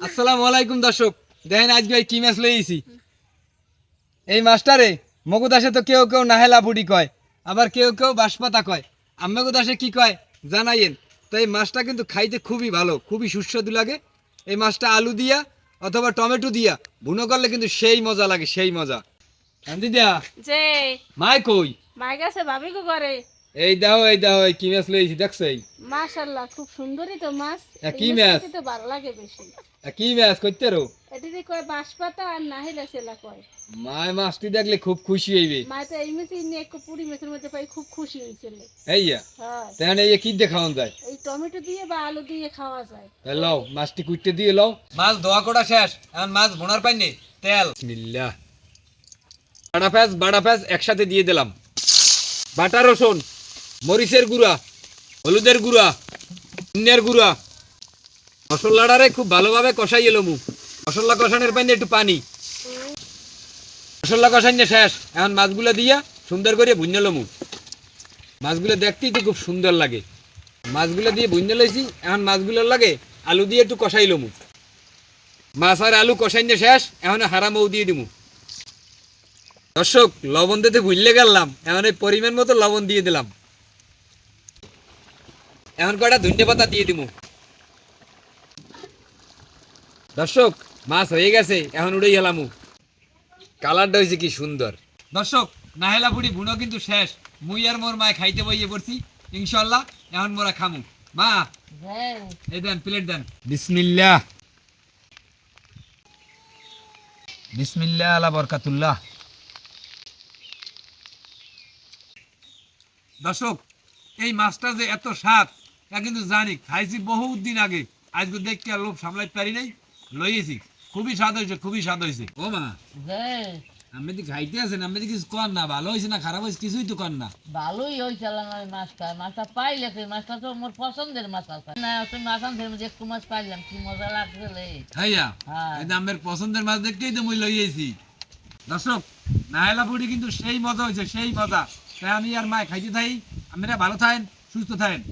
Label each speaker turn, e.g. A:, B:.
A: আসসালামু আলাইকুম দর্শক, দেখেন আজকে কি মাছ লইছি। এই মাছটারে মগুদাসে তো কেউ কেউ নাহেলা বুড়ি কয়, আবার কেউ কেউ বাঁশপাতা কয়। আম্মেগুদাসে কি কয় জানাইয়েন। তো এই মাছটা কিন্তু খাইতে খুবই ভালো, খুবই সুস্বাদু লাগে। এই মাছটা আলু দিয়া অথবা টমেটো দিয়া ভুনো করলে কিন্তু সেই মজা লাগে, সেই মজা। শান্তি দিয়া
B: যে
A: মাই কই?
B: মাই গেছে ভাবি কো করে।
A: এই দাও এই দাও, এই কি মাছ লইছি দেখছো? এই
B: মাশাআল্লাহ খুব সুন্দরই তো মাছ।
A: কি
B: এই
A: মাছ?
B: মাছটা তো ভালো লাগে বেশি।
A: কি মাছ কইতে রো?
B: এটি যে কয় বাঁশপাতা আর নাহিলা সেলা কয়।
A: মায় মাছটি দেখলে খুব খুশি হইবে।
B: মা তো এই মাছ নিয়ে এক পুরি মাছের মধ্যে পাই খুব খুশি হইছিল।
A: এইয়া
B: হ্যাঁ,
A: তাহলে এই কি দিয়ে খাওয়ান যায়?
B: এই টমেটো দিয়ে বা আলু দিয়ে খাওয়া যায়।
A: লও মাছটি কুইটে দিয়ে লও। মাছ ধোয়া কোটা শেষ, এখন মাছ ভোনার পাইনি তেল। বিসমিল্লাহ। বাড়া পেঁয়াজ একসাথে দিয়ে দিলাম, বাটা রসুন, মরিচের গুঁড়া, হলুদের গুঁড়া, ধনিয়ার গুঁড়া। মশলাটারে খুব ভালোভাবে কষাই এলমু। মশলা কষানোর পাইনি একটু পানি। মশলা কষাইনে শেষ, এখন মাছগুলো দিয়া সুন্দর করে ভুঞ্জে লমু। মাছগুলো দেখতেই তো খুব সুন্দর লাগে। মাছগুলো দিয়ে ভুঞ্জে লইছি, এখন মাছগুলোর লাগে আলু দিয়ে একটু কষাই লমু। মাছ আর আলু কষাইনে শেষ, এখন হারা মৌ দিয়ে দিমু। দর্শক লবণ দিতে ভুললে গেলাম, এখন এই পরিমাণ মতো লবণ দিয়ে দিলাম। এখন কয়টা ধনিয়া পাতা দিয়ে দিমু। দর্শক মাছ হয়ে গেছে, এখন উড়েই গেলামু। কালারটা হয়েছে কি সুন্দর। দর্শক নাহেলা বুড়ি ভুনো কিন্তু শেষ। মুই আর মোর মায় খাইতে বইয়ে পড়ছি ইনশাল্লাহ। এখন মোরা খামু। মা
B: হ্যাঁ,
A: এই দেন, প্লেট দেন। বিসমিল্লাহ বিসমিল্লাহ আলা বরকাতুল্লাহ। দর্শক এই মাছটা যে এত স্বাদ তা কিন্তু জানি, খাইছি বহুত দিন আগে। আজকে দেখতে আর লোভ সামলাইতে পারি নাই, লইয়েছি। খুবই স্বাদ হয়েছে, খুবই স্বাদ হয়েছে। ও মা
B: হ্যাঁ,
A: আমি তো খাইতে আছেন, আমি তো কিছু কর না, ভালো হয়েছে না খারাপ হয়েছে কিছুই তো কর না।
C: ভালোই হয়েছিল ওই মাছটা। মাছটা পাইলে কি, মাছটা তো মোর পছন্দের মাছ আছে না। তুমি মাছ আনতে একটু মাছ পাইলাম, কি মজা লাগছে রে।
A: হ্যাঁ
C: হ্যাঁ।
A: এই আমার পছন্দের মাছ দেখতেই তো মুই লইয়েছি। দর্শক নাহেলা বুড়ি কিন্তু সেই মজা হয়েছে, সেই মজা। তাই আমি আর মায় খাইতে থাই। আপনারা ভালো থাকেন, সুস্থ থাকেন।